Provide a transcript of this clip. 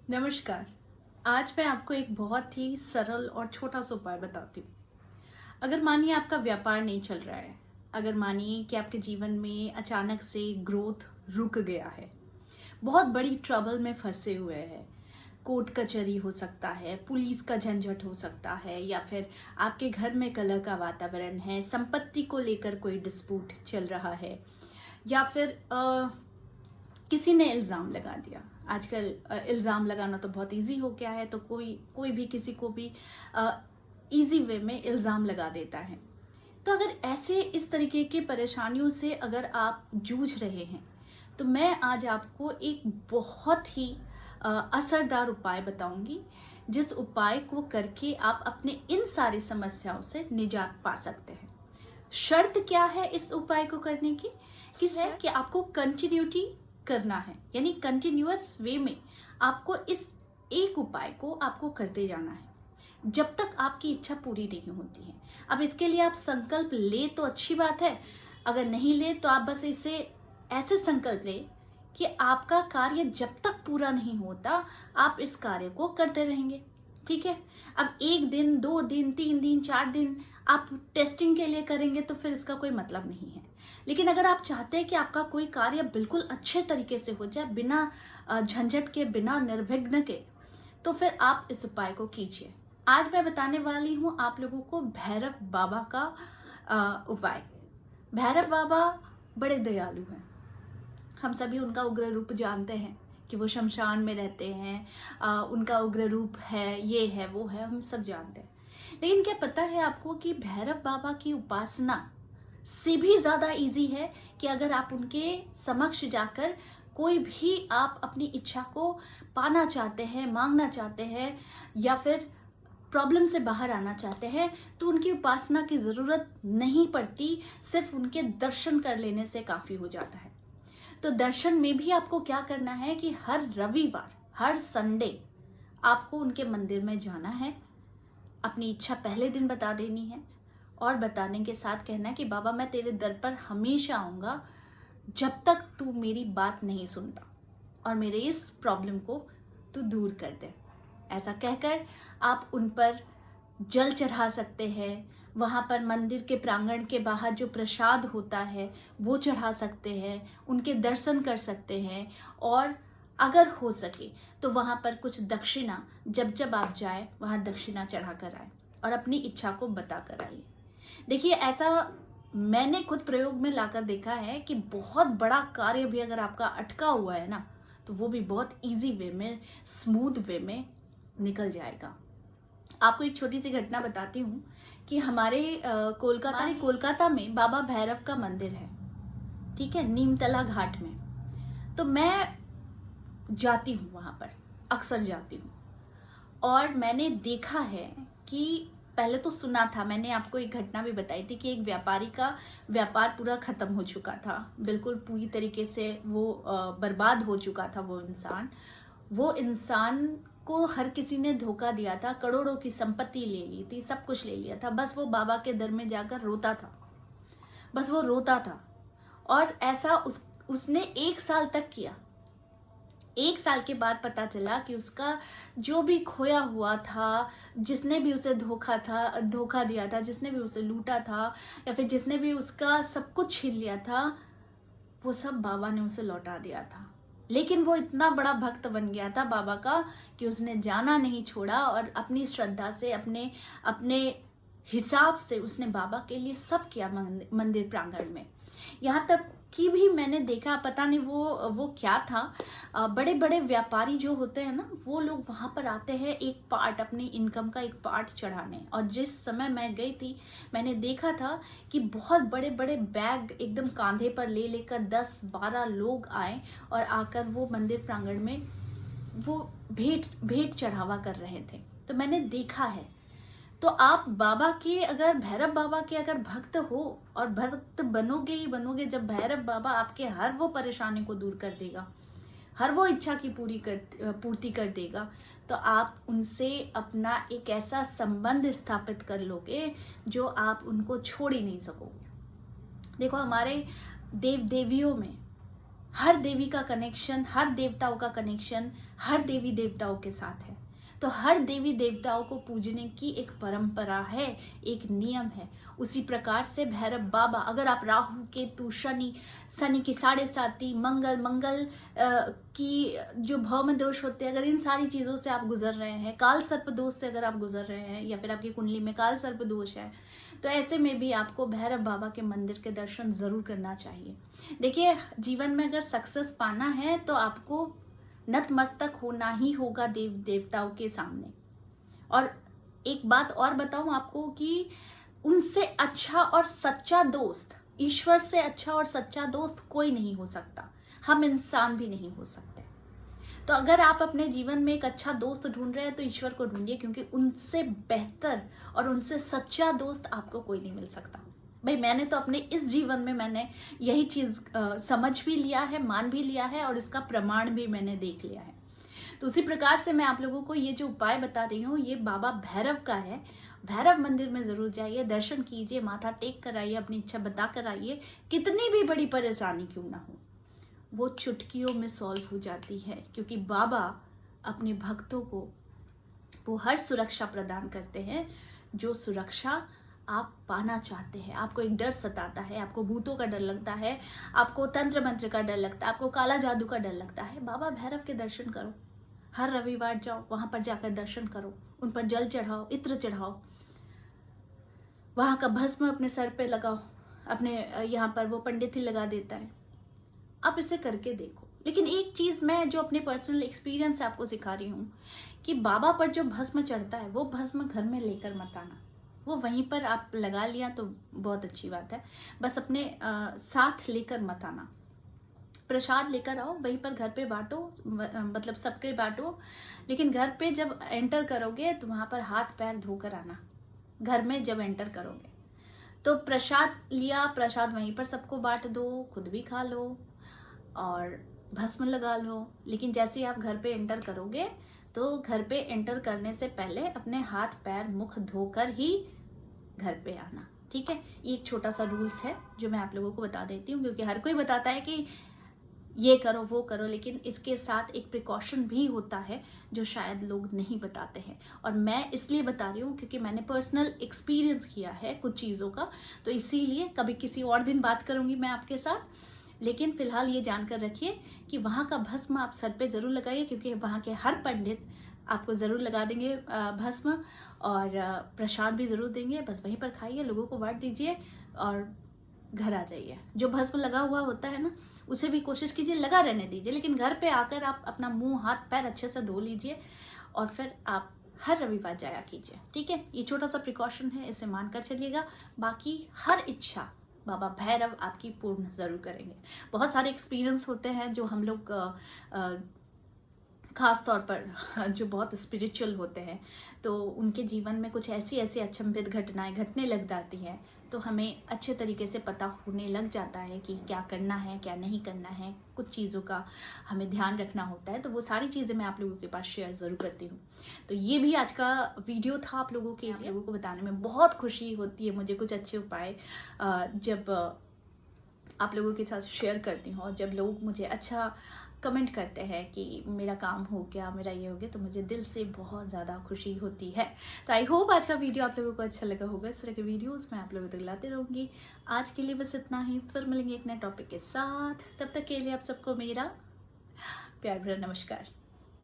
नमस्कार। आज मैं आपको एक बहुत ही सरल और छोटा सा उपाय बताती हूँ। अगर मानिए आपका व्यापार नहीं चल रहा है, अगर मानिए कि आपके जीवन में अचानक से ग्रोथ रुक गया है, बहुत बड़ी ट्रबल में फंसे हुए हैं, कोर्ट कचहरी हो सकता है, पुलिस का झंझट हो सकता है, या फिर आपके घर में कलह का वातावरण है, संपत्ति को लेकर कोई डिस्प्यूट चल रहा है, या फिर किसी ने इल्ज़ाम लगा दिया। आजकल इल्ज़ाम लगाना तो बहुत इजी हो गया है, तो कोई कोई भी किसी को भी इजी वे में इल्ज़ाम लगा देता है। तो अगर ऐसे इस तरीके की परेशानियों से अगर आप जूझ रहे हैं, तो मैं आज आपको एक बहुत ही असरदार उपाय बताऊंगी, जिस उपाय को करके आप अपने इन सारी समस्याओं से निजात पा सकते हैं। शर्त क्या है इस उपाय को करने की? है कि आपको कंटिन्यूटी करना है, यानी कंटिन्यूअस वे में आपको इस एक उपाय को आपको करते जाना है जब तक आपकी इच्छा पूरी नहीं होती है। अब इसके लिए आप संकल्प ले तो अच्छी बात है, अगर नहीं ले तो आप बस इसे ऐसे संकल्प ले कि आपका कार्य जब तक पूरा नहीं होता आप इस कार्य को करते रहेंगे। ठीक है, अब 1 दिन 2 दिन 3 दिन 4 दिन आप टेस्टिंग के लिए करेंगे तो फिर इसका कोई मतलब नहीं है। लेकिन अगर आप चाहते हैं कि आपका कोई कार्य बिल्कुल अच्छे तरीके से हो जाए, बिना झंझट के, बिना निर्विघ्न के, तो फिर आप इस उपाय को कीजिए। आज मैं बताने वाली हूँ आप लोगों को भैरव बाबा का उपाय। भैरव बाबा बड़े दयालु हैं, हम सभी उनका उग्र रूप जानते हैं कि वो शमशान में रहते हैं, उनका उग्र रूप है, ये है वो है, हम सब जानते हैं। लेकिन क्या पता है आपको कि भैरव बाबा की उपासना से भी ज़्यादा इजी है कि अगर आप उनके समक्ष जाकर कोई भी आप अपनी इच्छा को पाना चाहते हैं, मांगना चाहते हैं, या फिर प्रॉब्लम से बाहर आना चाहते हैं, तो उनकी उपासना की ज़रूरत नहीं पड़ती, सिर्फ उनके दर्शन कर लेने से काफ़ी हो जाता है। तो दर्शन में भी आपको क्या करना है कि हर रविवार, हर संडे आपको उनके मंदिर में जाना है, अपनी इच्छा पहले दिन बता देनी है, और बताने के साथ कहना है कि बाबा मैं तेरे दर पर हमेशा आऊँगा जब तक तू मेरी बात नहीं सुनता, और मेरे इस प्रॉब्लम को तू दूर कर दे। ऐसा कहकर आप उन पर जल चढ़ा सकते हैं, वहाँ पर मंदिर के प्रांगण के बाहर जो प्रसाद होता है वो चढ़ा सकते हैं, उनके दर्शन कर सकते हैं, और अगर हो सके तो वहाँ पर कुछ दक्षिणा, जब जब आप जाए वहाँ दक्षिणा चढ़ा कर आए और अपनी इच्छा को बता कर आइए। देखिए, ऐसा मैंने खुद प्रयोग में लाकर देखा है कि बहुत बड़ा कार्य भी अगर आपका अटका हुआ है ना, तो वो भी बहुत इजी वे में, स्मूथ वे में निकल जाएगा। आपको एक छोटी सी घटना बताती हूँ कि हमारे कोलकाता में बाबा भैरव का मंदिर है, ठीक है, नीमतला घाट में। तो मैं जाती हूँ वहाँ पर, अक्सर जाती हूँ, और मैंने देखा है कि पहले तो सुना था, मैंने आपको एक घटना भी बताई थी कि एक व्यापारी का व्यापार पूरा खत्म हो चुका था, बिल्कुल पूरी तरीके से वो बर्बाद हो चुका था। वो इंसान को हर किसी ने धोखा दिया था, करोड़ों की संपत्ति ले ली थी, सब कुछ ले लिया था, बस वो बाबा के दर में जाकर रोता था, बस वो रोता था। और ऐसा उसने 1 साल तक किया। 1 साल के बाद पता चला कि उसका जो भी खोया हुआ था, जिसने भी उसे धोखा दिया था, जिसने भी उसे लूटा था, या फिर जिसने भी उसका सब कुछ छीन लिया था, वो सब बाबा ने उसे लौटा दिया था। लेकिन वो इतना बड़ा भक्त बन गया था बाबा का कि उसने जाना नहीं छोड़ा, और अपनी श्रद्धा से, अपने अपने हिसाब से उसने बाबा के लिए सब किया मंदिर प्रांगण में। यहाँ तक कि भी मैंने देखा, पता नहीं वो क्या था, बड़े बड़े व्यापारी जो होते हैं ना, वो लोग वहाँ पर आते हैं एक पार्ट, अपनी इनकम का एक पार्ट चढ़ाने। और जिस समय मैं गई थी, मैंने देखा था कि बहुत बड़े बड़े बैग एकदम कांधे पर ले लेकर 10-12 लोग आए, और आकर वो मंदिर प्रांगण में वो भेंट चढ़ावा कर रहे थे। तो मैंने देखा है। तो आप बाबा के, अगर भैरव बाबा के अगर भक्त हो, और भक्त बनोगे ही बनोगे जब भैरव बाबा आपके हर वो परेशानी को दूर कर देगा, हर वो इच्छा की पूर्ति कर देगा, तो आप उनसे अपना एक ऐसा संबंध स्थापित कर लोगे जो आप उनको छोड़ ही नहीं सकोगे। देखो, हमारे देव देवियों में हर देवी का कनेक्शन, हर देवताओं का कनेक्शन हर देवी देवताओं के साथ है। तो हर देवी देवताओं को पूजने की एक परंपरा है, एक नियम है। उसी प्रकार से भैरव बाबा, अगर आप राहु केतु शनि की 7.5 मंगल की जो भौम दोष होते हैं, अगर इन सारी चीज़ों से आप गुजर रहे हैं, काल सर्प दोष से अगर आप गुजर रहे हैं, या फिर आपकी कुंडली में काल सर्प दोष है, तो ऐसे में भी आपको भैरव बाबा के मंदिर के दर्शन ज़रूर करना चाहिए। देखिए, जीवन में अगर सक्सेस पाना है तो आपको नतमस्तक होना ही होगा देव देवताओं के सामने। और एक बात और बताऊं आपको कि उनसे अच्छा और सच्चा दोस्त, ईश्वर से अच्छा और सच्चा दोस्त कोई नहीं हो सकता, हम इंसान भी नहीं हो सकते। तो अगर आप अपने जीवन में एक अच्छा दोस्त ढूंढ रहे हैं तो ईश्वर को ढूंढिए, क्योंकि उनसे बेहतर और उनसे सच्चा दोस्त आपको कोई नहीं मिल सकता। भाई, मैंने तो अपने इस जीवन में मैंने यही चीज़ समझ भी लिया है, मान भी लिया है, और इसका प्रमाण भी मैंने देख लिया है। तो उसी प्रकार से मैं आप लोगों को ये जो उपाय बता रही हूँ, ये बाबा भैरव का है। भैरव मंदिर में ज़रूर जाइए, दर्शन कीजिए, माथा टेक कर आइए, अपनी इच्छा बता कर आइए। कितनी भी बड़ी परेशानी क्यों ना हो, वो चुटकियों में सॉल्व हो जाती है, क्योंकि बाबा अपने भक्तों को वो हर सुरक्षा प्रदान करते हैं जो सुरक्षा आप पाना चाहते हैं। आपको एक डर सताता है, आपको भूतों का डर लगता है, आपको तंत्र मंत्र का डर लगता है, आपको काला जादू का डर लगता है, बाबा भैरव के दर्शन करो। हर रविवार जाओ, वहां पर जाकर दर्शन करो, उन पर जल चढ़ाओ, इत्र चढ़ाओ, वहां का भस्म अपने सर पे लगाओ। अपने यहाँ पर वो पंडित ही लगा देता है, आप इसे करके देखो। लेकिन एक चीज़ मैं जो अपने पर्सनल एक्सपीरियंस से आपको सिखा रही हूँ कि बाबा पर जो भस्म चढ़ता है वो भस्म घर में लेकर मत आना। वो वहीं पर आप लगा लिया तो बहुत अच्छी बात है, बस अपने साथ लेकर मत आना। प्रसाद लेकर आओ, वहीं पर घर पे बांटो, मतलब सबके बांटो, लेकिन घर पे जब एंटर करोगे तो वहाँ पर हाथ पैर धोकर आना। घर में जब एंटर करोगे तो प्रसाद लिया, प्रसाद वहीं पर सबको बांट दो, खुद भी खा लो और भस्म लगा लो। लेकिन जैसे ही आप घर पे एंटर करोगे तो घर पे एंटर करने से पहले अपने हाथ पैर मुख धोकर ही घर पे आना, ठीक है। ये एक छोटा सा रूल्स है जो मैं आप लोगों को बता देती हूँ, क्योंकि हर कोई बताता है कि ये करो वो करो, लेकिन इसके साथ एक प्रिकॉशन भी होता है जो शायद लोग नहीं बताते हैं। और मैं इसलिए बता रही हूँ क्योंकि मैंने पर्सनल एक्सपीरियंस किया है कुछ चीज़ों का, तो इसीलिए कभी किसी और दिन बात करूँगी मैं आपके साथ। लेकिन फिलहाल ये जानकर रखिए कि वहाँ का भस्म आप सर पे ज़रूर लगाइए, क्योंकि वहाँ के हर पंडित आपको ज़रूर लगा देंगे भस्म, और प्रसाद भी ज़रूर देंगे। बस वहीं पर खाइए, लोगों को बांट दीजिए और घर आ जाइए। जो भस्म लगा हुआ होता है ना, उसे भी कोशिश कीजिए लगा रहने दीजिए, लेकिन घर पे आकर आप अपना मुंह हाथ पैर अच्छे से धो लीजिए और फिर आप हर रविवार जाया कीजिए, ठीक है। ये छोटा सा प्रिकॉशन है, इसे मानकर चलिएगा। बाकी हर इच्छा बाबा भैरव आपकी पूर्ण ज़रूर करेंगे। बहुत सारे एक्सपीरियंस होते हैं जो हम लोग ख़ास तौर पर जो बहुत स्पिरिचुअल होते हैं, तो उनके जीवन में कुछ ऐसी ऐसी अचंभित घटनाएं घटने लग जाती हैं, तो हमें अच्छे तरीके से पता होने लग जाता है कि क्या करना है क्या नहीं करना है। कुछ चीज़ों का हमें ध्यान रखना होता है, तो वो सारी चीज़ें मैं आप लोगों के पास शेयर ज़रूर करती हूँ। तो ये भी आज का वीडियो था आप लोगों के लिए। आप लोगों को बताने में बहुत खुशी होती है मुझे, कुछ अच्छे उपाय जब आप लोगों के साथ शेयर करती हूँ, और जब लोग मुझे अच्छा कमेंट करते हैं कि मेरा काम हो गया, मेरा ये हो गया, तो मुझे दिल से बहुत ज़्यादा खुशी होती है। तो आई होप आज का वीडियो आप लोगों को अच्छा लगा होगा। इस तरह के वीडियोस मैं आप लोगों तक लाते रहूँगी। आज के लिए बस इतना ही, फिर मिलेंगे एक नए टॉपिक के साथ। तब तक के लिए आप सबको मेरा प्यार भरा नमस्कार।